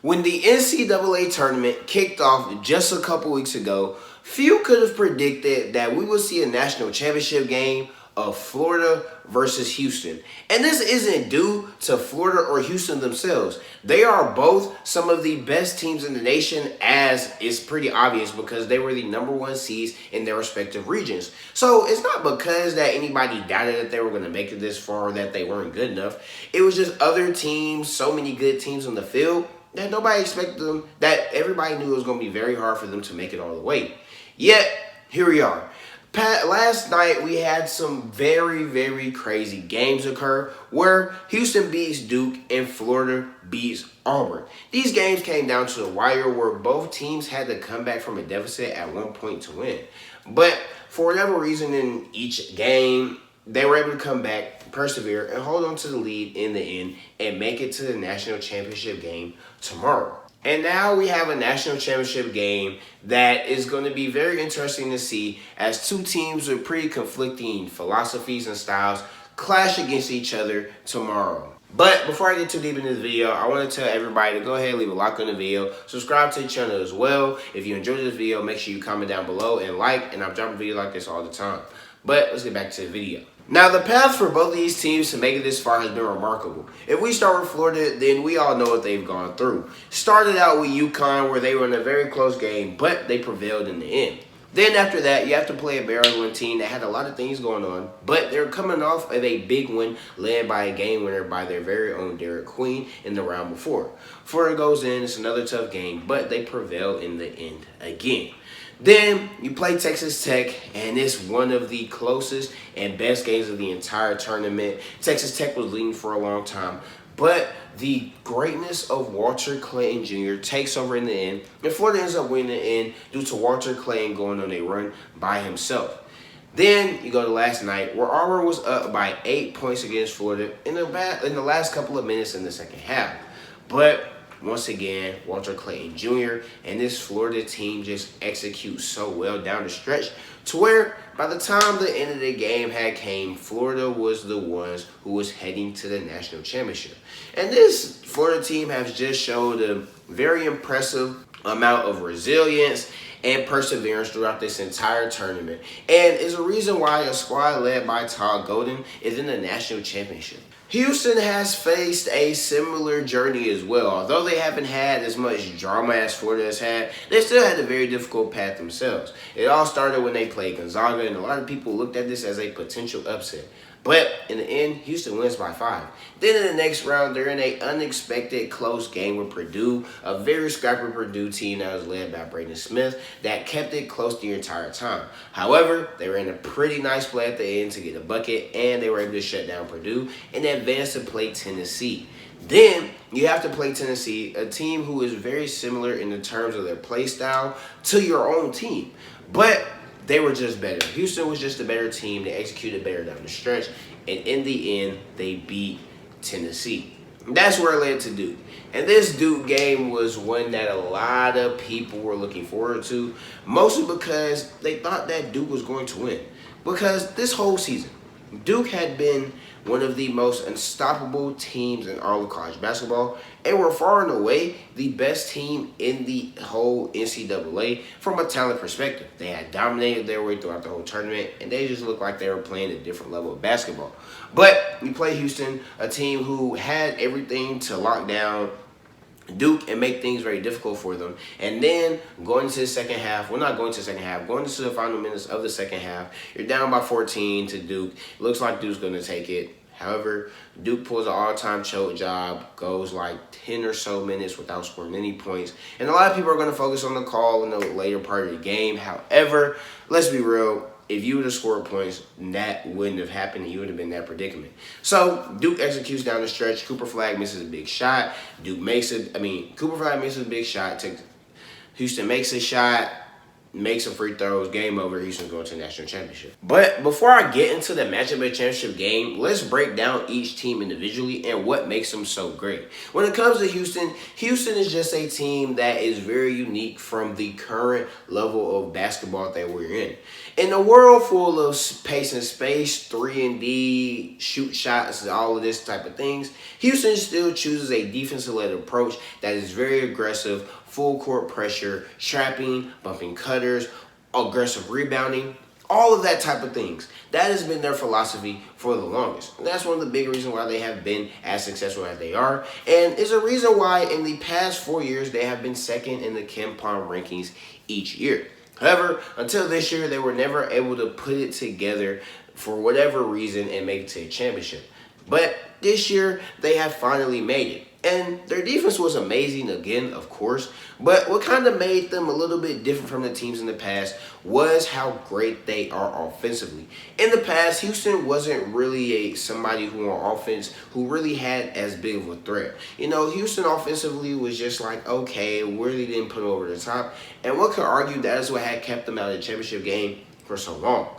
When the NCAA tournament kicked off just a couple weeks ago, few could have predicted that we would see a national championship game of Florida versus Houston. And this isn't due to Florida or Houston themselves. They are both some of the best teams in the nation, as is pretty obvious because they were the number one seeds in their respective regions. So it's not because that anybody doubted that they were going to make it this far or that they weren't good enough. It was just other teams, so many good teams on the field that nobody expected them, that everybody knew it was going to be very hard for them to make it all the way. Yet, here we are. Last night, we had some very, very crazy games occur where Houston beats Duke and Florida beats Auburn. These games came down to the wire where both teams had to come back from a deficit at one point to win. But for whatever reason in each game, they were able to come back, persevere, and hold on to the lead in the end and make it to the national championship game tomorrow. And now we have a national championship game that is going to be very interesting to see as two teams with pretty conflicting philosophies and styles clash against each other tomorrow. But before I get too deep into this video, I want to tell everybody to go ahead and leave a like on the video. Subscribe to the channel as well. If you enjoyed this video, make sure you comment down below and like, and I'm dropping videos like this all the time. But let's get back to the video. Now, the path for both of these teams to make it this far has been remarkable. If we start with Florida, then we all know what they've gone through. Started out with UConn, where they were in a very close game, but they prevailed in the end. Then after that, you have to play a Maryland team that had a lot of things going on, but they're coming off of a big win led by a game winner by their very own Derek Queen in the round before. Florida goes in, it's another tough game, but they prevail in the end again. Then you play Texas Tech, and it's one of the closest and best games of the entire tournament. Texas Tech was leading for a long time, but the greatness of Walter Clayton Jr. takes over in the end, and Florida ends up winning in the end due to Walter Clayton going on a run by himself. Then you go to last night, where Auburn was up by 8 points against Florida in the last couple of minutes in the second half. But once again, Walter Clayton Jr. and this Florida team just execute so well down the stretch to where by the time the end of the game had came, Florida was the ones who was heading to the national championship. And this Florida team has just showed a very impressive amount of resilience and perseverance throughout this entire tournament. And is a reason why a squad led by Todd Golden is in the national championship. Houston has faced a similar journey as well. Although they haven't had as much drama as Florida has had, they still had a very difficult path themselves. It all started when they played Gonzaga, and a lot of people looked at this as a potential upset. But in the end, Houston wins by 5. Then in the next round, they're in an unexpected close game with Purdue, a very scrappy Purdue team that was led by Braden Smith that kept it close the entire time. However, they were in a pretty nice play at the end to get a bucket, and they were able to shut down Purdue and advance to play Tennessee. Then you have to play Tennessee, a team who is very similar in the terms of their play style to your own team. But they were just better. Houston was just a better team. They executed better down the stretch. And in the end, they beat Tennessee. That's where it led to Duke. And this Duke game was one that a lot of people were looking forward to, mostly because they thought that Duke was going to win. Because this whole season, Duke had been one of the most unstoppable teams in all of college basketball and were far and away the best team in the whole NCAA from a talent perspective. They had dominated their way throughout the whole tournament, and they just looked like they were playing a different level of basketball. But you play Houston, a team who had everything to lock down Duke and make things very difficult for them. And then going into the second half, well, not going to the second half, going into the final minutes of the second half, you're down by 14 to Duke. Looks like Duke's going to take it. However, Duke pulls an all-time choke job, goes like 10 or so minutes without scoring any points. And a lot of people are going to focus on the call in the later part of the game. However, let's be real. If you would have scored points, that wouldn't have happened, and you would have been in that predicament. So Duke executes down the stretch. Cooper Flagg misses a big shot. Cooper Flagg misses a big shot. Houston makes a shot. make some free throws, game over, Houston's going to the national championship. But before I get into the matchup of the championship game, let's break down each team individually and what makes them so great. When it comes to Houston, Houston is just a team that is very unique from the current level of basketball that we're in. In a world full of pace and space, 3-and-D, shoot shots, all of this type of things, Houston still chooses a defensive-led approach that is very aggressive, full court pressure, trapping, bumping cutters, aggressive rebounding, all of that type of things. That has been their philosophy for the longest. And that's one of the big reasons why they have been as successful as they are. And it's a reason why in the past 4 years they have been second in the KenPom rankings each year. However, until this year, they were never able to put it together for whatever reason and make it to a championship. But this year, they have finally made it. And their defense was amazing again, of course. But what kind of made them a little bit different from the teams in the past was how great they are offensively. In the past, Houston wasn't really somebody who on offense who really had as big of a threat. You know, Houston offensively was just like, okay, really didn't put over the top. And one could argue that is what had kept them out of the championship game for so long.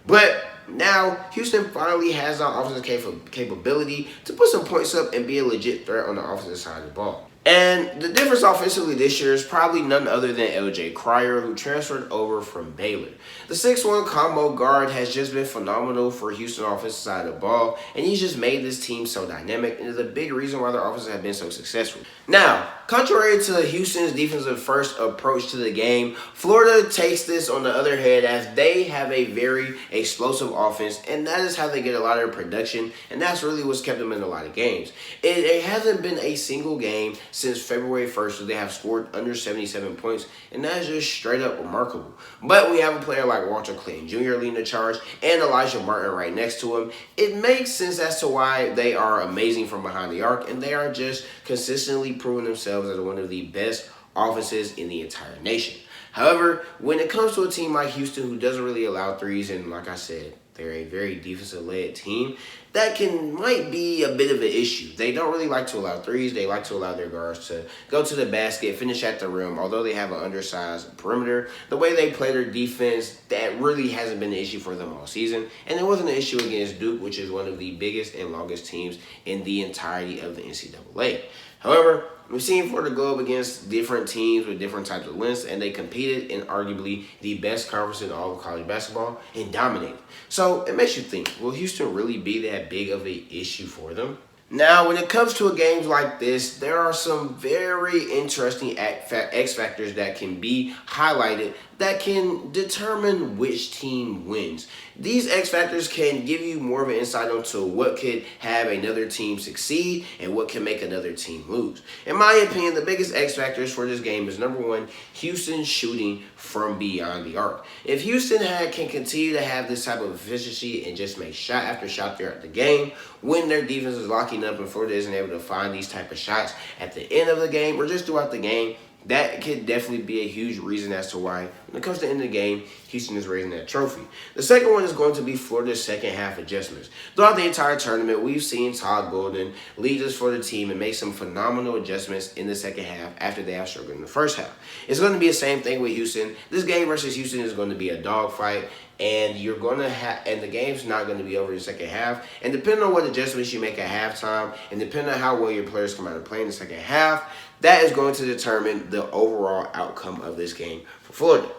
But now, Houston finally has the offensive capability to put some points up and be a legit threat on the offensive side of the ball. And the difference offensively this year is probably none other than L.J. Cryer, who transferred over from Baylor. The 6'1" combo guard has just been phenomenal for Houston offensive side of the ball, and he's just made this team so dynamic, and is a big reason why their offenses have been so successful. Now, contrary to Houston's defensive first approach to the game, Florida takes this on the other hand as they have a very explosive offense, and that is how they get a lot of their production, and that's really what's kept them in a lot of games. It hasn't been a single game since February 1st where they have scored under 77 points, and that is just straight up remarkable. But we have a player like Walter Clayton Jr. leading the charge and Elijah Martin right next to him. It makes sense as to why they are amazing from behind the arc, and they are just consistently proving themselves as one of the best offenses in the entire nation. However, when it comes to a team like Houston who doesn't really allow threes, and like I said, they're a very defensive-led team, that might be a bit of an issue. They don't really like to allow threes. They like to allow their guards to go to the basket, finish at the rim. Although they have an undersized perimeter, the way they play their defense, that really hasn't been an issue for them all season. And it wasn't an issue against Duke, which is one of the biggest and longest teams in the entirety of the NCAA. However, we've seen Florida go up against different teams with different types of lengths, and they competed in arguably the best conference in all of college basketball and dominated. So it makes you think, will Houston really be that big of an issue for them? Now, when it comes to a games like this, there are some very interesting X factors that can be highlighted that can determine which team wins. These X factors can give you more of an insight into what could have another team succeed and what can make another team lose. In my opinion, the biggest X factors for this game is number one, Houston shooting from beyond the arc. If Houston can continue to have this type of efficiency and just make shot after shot throughout the game, when their defense is locking up and Florida isn't able to find these type of shots at the end of the game or just throughout the game, that could definitely be a huge reason as to why, when it comes to the end of the game, Houston is raising that trophy. The second one is going to be Florida's second half adjustments. Throughout the entire tournament, we've seen Todd Golden lead us for the team and make some phenomenal adjustments in the second half after they have struggled in the first half. It's going to be the same thing with Houston. This game versus Houston is going to be a dogfight, and you're going to and the game's not going to be over in the second half. And depending on what adjustments you make at halftime, and depending on how well your players come out and play in the second half, that is going to determine the overall outcome of this game for Florida.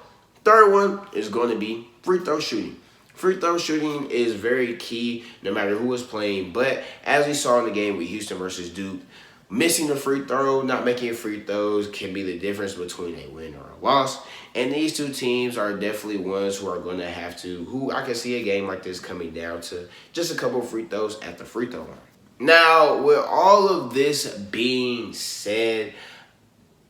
Third one is going to be free throw shooting. Free throw shooting is very key no matter who is playing, but as we saw in the game with Houston versus Duke, missing the free throw, not making free throws can be the difference between a win or a loss. And these two teams are definitely ones who are going to have to, who I can see a game like this coming down to just a couple of free throws at the free throw line. Now, with all of this being said,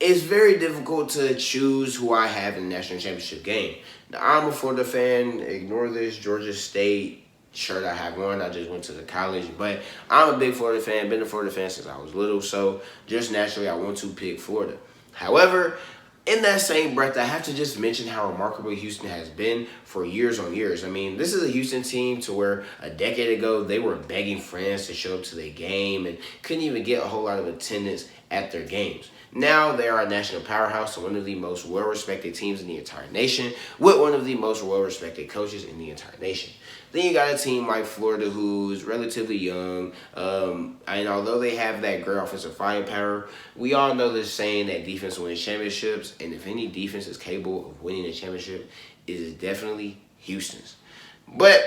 it's very difficult to choose who I have in the national championship game. Now, I'm a Florida fan. Ignore this Georgia State shirt I have on. I just went to the college. But I'm a big Florida fan. Been a Florida fan since I was little. So just naturally, I want to pick Florida. However, in that same breath, I have to just mention how remarkable Houston has been for years on years. I mean, this is a Houston team to where a decade ago, they were begging fans to show up to their game and couldn't even get a whole lot of attendance at their games. Now they are a national powerhouse and one of the most well-respected teams in the entire nation, with one of the most well-respected coaches in the entire nation. Then you got a team like Florida, who's relatively young, and although they have that great offensive firepower, we all know the saying that defense wins championships, and if any defense is capable of winning a championship, it is definitely Houston's. But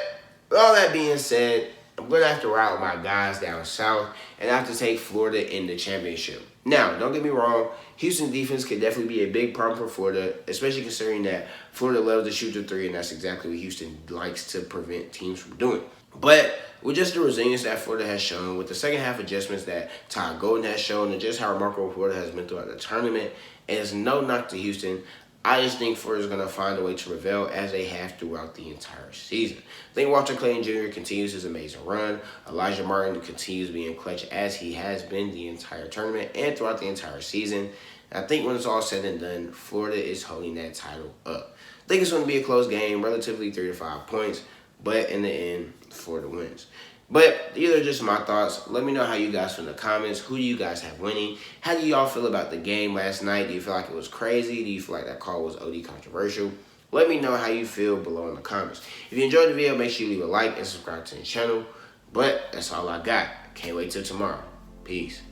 with all that being said, I'm going to have to ride with my guys down south and I have to take Florida in the championship. Now, don't get me wrong, Houston defense could definitely be a big problem for Florida, especially considering that Florida loves to shoot the three, and that's exactly what Houston likes to prevent teams from doing. But with just the resilience that Florida has shown, with the second half adjustments that Todd Golden has shown, and just how remarkable Florida has been throughout the tournament, and it's no knock to Houston, I just think Florida's going to find a way to prevail as they have throughout the entire season. I think Walter Clayton Jr. continues his amazing run. Elijah Martin continues being clutch as he has been the entire tournament and throughout the entire season. And I think when it's all said and done, Florida is holding that title up. I think it's going to be a close game, relatively 3 to 5 points, but in the end, Florida wins. But these are just my thoughts. Let me know how you guys feel in the comments. Who do you guys have winning? How do y'all feel about the game last night? Do you feel like it was crazy? Do you feel like that call was OD controversial? Let me know how you feel below in the comments. If you enjoyed the video, make sure you leave a like and subscribe to the channel. But that's all I got. Can't wait till tomorrow. Peace.